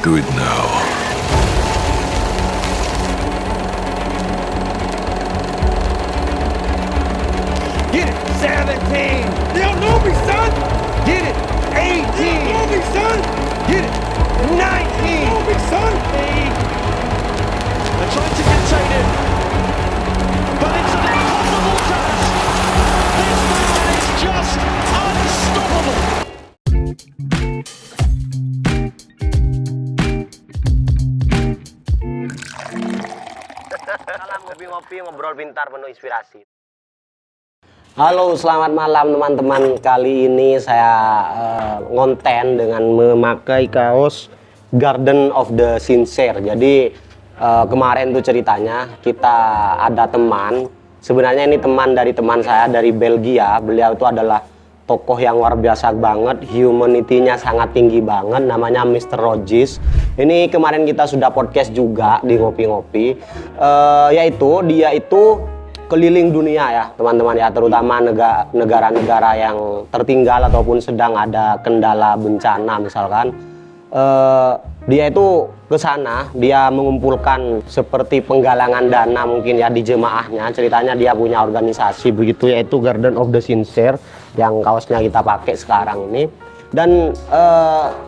Do it now. Get it, 17. They don't know me, son. Get it, 18. They don't know me, son. Get it, 19. They don't know me, son. They're trying to contain him, but it's an impossible task. This man is just unstoppable. Salam ngopi-ngopi, ngobrol pintar penuh inspirasi. Halo, selamat malam teman-teman. Kali ini saya ngonten dengan memakai kaos Garden of the Sincere. Jadi kemarin tuh ceritanya kita ada teman. Sebenarnya ini teman dari teman saya dari Belgia. Beliau itu adalah tokoh yang luar biasa banget, humanity-nya sangat tinggi banget, namanya Mr. Rogis. Ini kemarin kita sudah podcast juga di ngopi-ngopi, yaitu dia itu keliling dunia ya teman-teman ya, terutama negara-negara yang tertinggal ataupun sedang ada kendala bencana misalkan. Dia itu ke sana, dia mengumpulkan seperti penggalangan dana mungkin ya di jemaahnya. Ceritanya dia punya organisasi begitu, yaitu Garden of the Sincere yang kaosnya kita pakai sekarang ini. Dan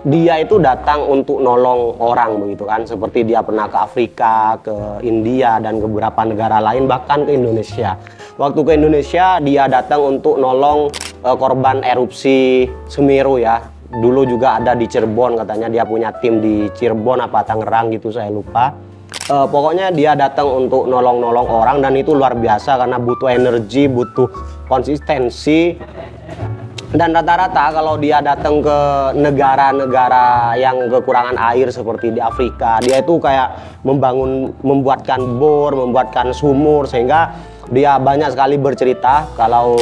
dia itu datang untuk nolong orang begitu kan, seperti dia pernah ke Afrika, ke India dan ke beberapa negara lain, bahkan ke Indonesia. Waktu ke Indonesia dia datang untuk nolong korban erupsi Semeru ya. Dulu juga ada di Cirebon, katanya dia punya tim di Cirebon apa Tangerang gitu, saya lupa. Pokoknya dia datang untuk nolong-nolong orang, dan itu luar biasa karena butuh energi, butuh konsistensi. Dan rata-rata kalau dia datang ke negara-negara yang kekurangan air seperti di Afrika, dia itu kayak membuatkan bor, membuatkan sumur, sehingga dia banyak sekali bercerita kalau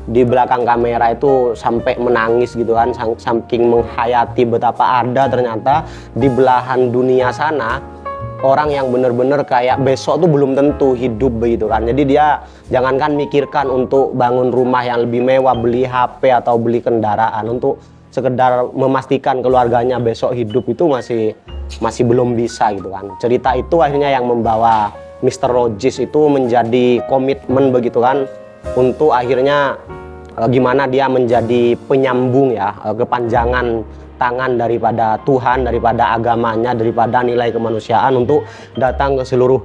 di belakang kamera itu sampai menangis gitu kan, saking menghayati betapa ada ternyata di belahan dunia sana orang yang benar-benar kayak besok tuh belum tentu hidup begitu kan. Jadi dia jangankan mikirkan untuk bangun rumah yang lebih mewah, beli HP atau beli kendaraan, untuk sekedar memastikan keluarganya besok hidup itu masih belum bisa gitu kan. Cerita itu akhirnya yang membawa Mr. Rogis itu menjadi komitmen begitu kan, untuk akhirnya gimana dia menjadi penyambung ya, kepanjangan tangan daripada Tuhan, daripada agamanya, daripada nilai kemanusiaan untuk datang ke seluruh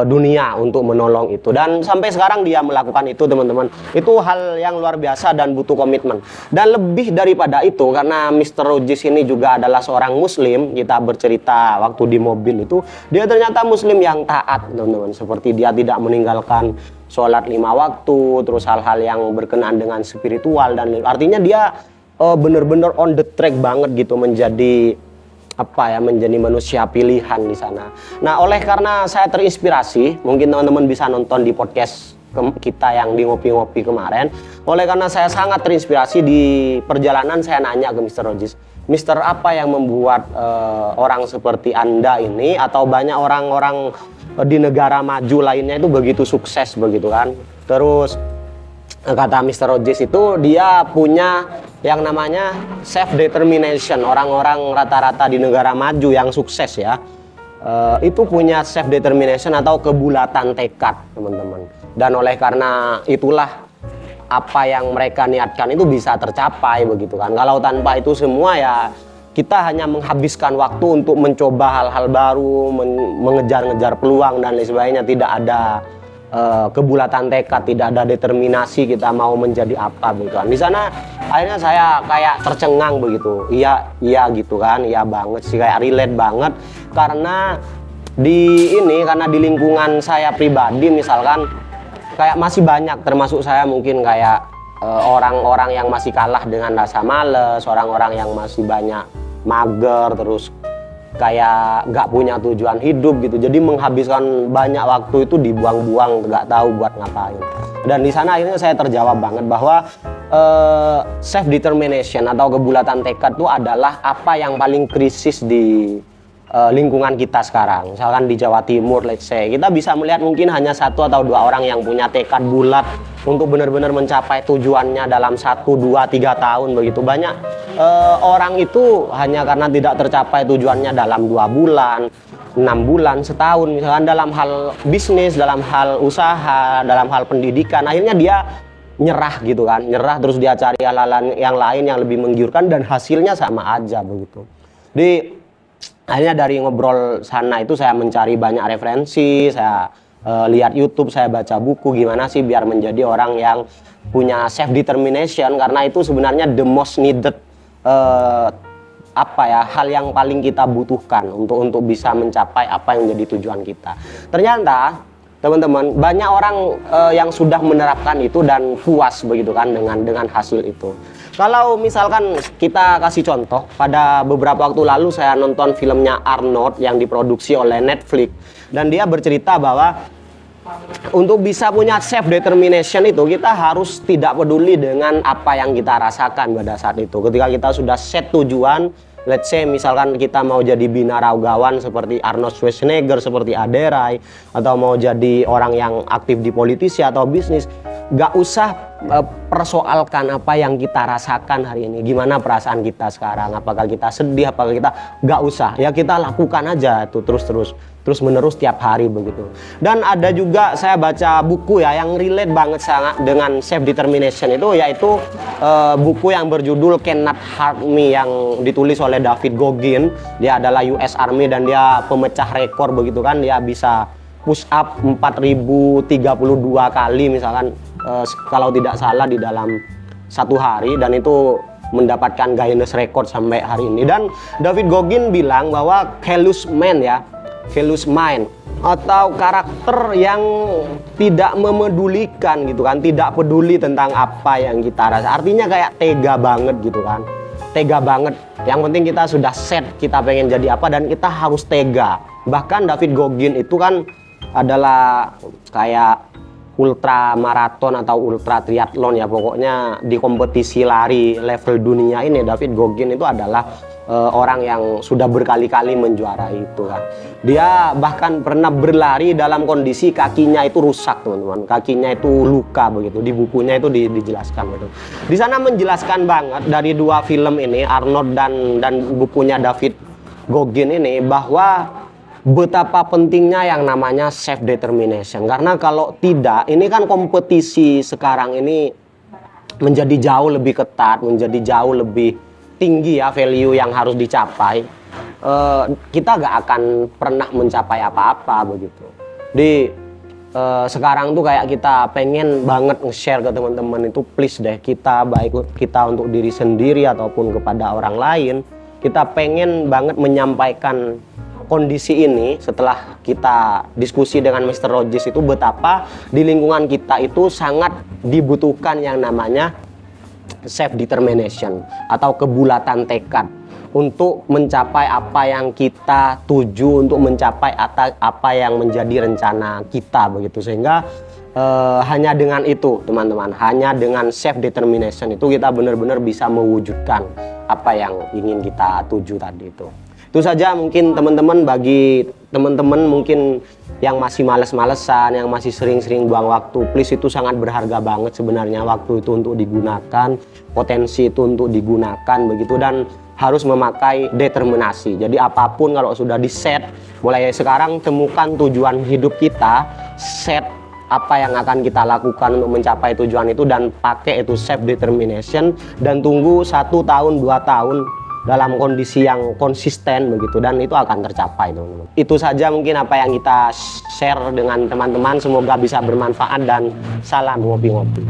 dunia untuk menolong itu. Dan sampai sekarang dia melakukan itu teman-teman. Itu hal yang luar biasa dan butuh komitmen. Dan lebih daripada itu, karena Mr. Rogis ini juga adalah seorang muslim, kita bercerita waktu di mobil itu, dia ternyata muslim yang taat teman-teman. Seperti dia tidak meninggalkan sholat 5 waktu, terus hal-hal yang berkenaan dengan spiritual, dan artinya dia bener-bener on the track banget gitu, menjadi menjadi manusia pilihan di sana. Nah, oleh karena saya terinspirasi, mungkin teman-teman bisa nonton di podcast kita yang di ngopi-ngopi kemarin. Oleh karena saya sangat terinspirasi, di perjalanan saya nanya ke Mr. Rogis, Mister, apa yang membuat orang seperti Anda ini atau banyak orang-orang di negara maju lainnya itu begitu sukses begitu kan? Terus kata Mr. Rogis itu dia punya yang namanya self determination. Orang-orang rata-rata di negara maju yang sukses ya, itu punya self determination atau kebulatan tekad teman-teman. Dan oleh karena itulah apa yang mereka niatkan itu bisa tercapai begitu kan. Kalau tanpa itu semua ya kita hanya menghabiskan waktu untuk mencoba hal-hal baru, mengejar-ngejar peluang dan lain sebagainya. Tidak ada kebulatan tekad, tidak ada determinasi kita mau menjadi apa begitu kan. Di sana akhirnya saya kayak tercengang begitu. Iya gitu kan, iya banget sih, kayak relate banget. Karena karena di lingkungan saya pribadi misalkan kayak masih banyak, termasuk saya mungkin kayak orang-orang yang masih kalah dengan rasa males, orang-orang yang masih banyak mager, terus kayak gak punya tujuan hidup gitu. Jadi menghabiskan banyak waktu itu dibuang-buang, gak tahu buat ngapain. Dan di sana akhirnya saya terjawab banget bahwa self determination atau kebulatan tekad itu adalah apa yang paling krisis di lingkungan kita sekarang. Misalkan di Jawa Timur, let's say, kita bisa melihat mungkin hanya 1 atau 2 orang yang punya tekad bulat untuk benar-benar mencapai tujuannya dalam 1, 2, 3 tahun begitu. Banyak orang itu hanya karena tidak tercapai tujuannya dalam 2 bulan, 6 bulan, setahun, misalkan dalam hal bisnis, dalam hal usaha, dalam hal pendidikan, akhirnya dia nyerah gitu kan, nyerah terus dia cari hal-hal yang lain yang lebih menggiurkan dan hasilnya sama aja begitu. Jadi akhirnya dari ngobrol sana itu saya mencari banyak referensi, saya lihat YouTube, saya baca buku gimana sih biar menjadi orang yang punya self determination, karena itu sebenarnya the most needed hal yang paling kita butuhkan untuk bisa mencapai apa yang menjadi tujuan kita. Ternyata teman-teman, banyak orang yang sudah menerapkan itu dan puas begitu kan dengan hasil itu. Kalau misalkan kita kasih contoh, pada beberapa waktu lalu saya nonton filmnya Arnold yang diproduksi oleh Netflix, dan dia bercerita bahwa untuk bisa punya self determination itu kita harus tidak peduli dengan apa yang kita rasakan pada saat itu. Ketika kita sudah set tujuan, let's say misalkan kita mau jadi binaragawan seperti Arnold Schwarzenegger, seperti Aderai, atau mau jadi orang yang aktif di politisi atau bisnis, gak usah persoalkan apa yang kita rasakan hari ini, gimana perasaan kita sekarang, apakah kita sedih, apakah kita, gak usah, ya kita lakukan aja itu terus menerus tiap hari begitu. Dan ada juga saya baca buku ya yang relate banget sangat dengan self determination itu, yaitu buku yang berjudul Cannot Hurt Me yang ditulis oleh David Goggin. Dia adalah US Army dan dia pemecah rekor begitu kan, dia bisa push up 4032 kali misalkan, kalau tidak salah di dalam 1 hari, dan itu mendapatkan Guinness Record sampai hari ini. Dan David Goggin bilang bahwa callous mind atau karakter yang tidak memedulikan gitu kan, tidak peduli tentang apa yang kita rasa, artinya kayak tega banget gitu kan, tega banget. Yang penting kita sudah set, kita pengen jadi apa dan kita harus tega. Bahkan David Goggin itu kan adalah kayak ultra maraton atau ultra triathlon ya, pokoknya di kompetisi lari level dunia ini David Goggin itu adalah orang yang sudah berkali-kali menjuarai itu kan. Dia bahkan pernah berlari dalam kondisi kakinya itu rusak teman-teman, kakinya itu luka begitu. Di bukunya itu dijelaskan gitu. Di sana menjelaskan banget dari 2 film ini, Arnold dan bukunya David Goggin ini, bahwa betapa pentingnya yang namanya self determination. Karena kalau tidak, ini kan kompetisi sekarang ini menjadi jauh lebih ketat, menjadi jauh lebih tinggi ya value yang harus dicapai. Kita gak akan pernah mencapai apa-apa begitu. Sekarang tuh kayak kita pengen banget nge-share ke teman-teman itu, please deh, kita baik kita untuk diri sendiri ataupun kepada orang lain, kita pengen banget menyampaikan kondisi ini setelah kita diskusi dengan Mr. Rogers itu, betapa di lingkungan kita itu sangat dibutuhkan yang namanya self determination atau kebulatan tekad untuk mencapai apa yang kita tuju, untuk mencapai apa yang menjadi rencana kita begitu. Sehingga hanya dengan itu teman-teman, hanya dengan self determination itu kita benar-benar bisa mewujudkan apa yang ingin kita tuju tadi itu. Itu saja mungkin teman-teman, bagi teman-teman mungkin yang masih males-malesan, yang masih sering-sering buang waktu, please, itu sangat berharga banget sebenarnya waktu itu untuk digunakan, potensi itu untuk digunakan begitu, dan harus memakai determinasi. Jadi apapun kalau sudah di set, mulai sekarang temukan tujuan hidup kita, set apa yang akan kita lakukan untuk mencapai tujuan itu, dan pakai itu self determination, dan tunggu 1 tahun 2 tahun dalam kondisi yang konsisten begitu, dan itu akan tercapai teman-teman. Itu saja mungkin apa yang kita share dengan teman-teman, semoga bisa bermanfaat, dan salam ngopi-ngopi.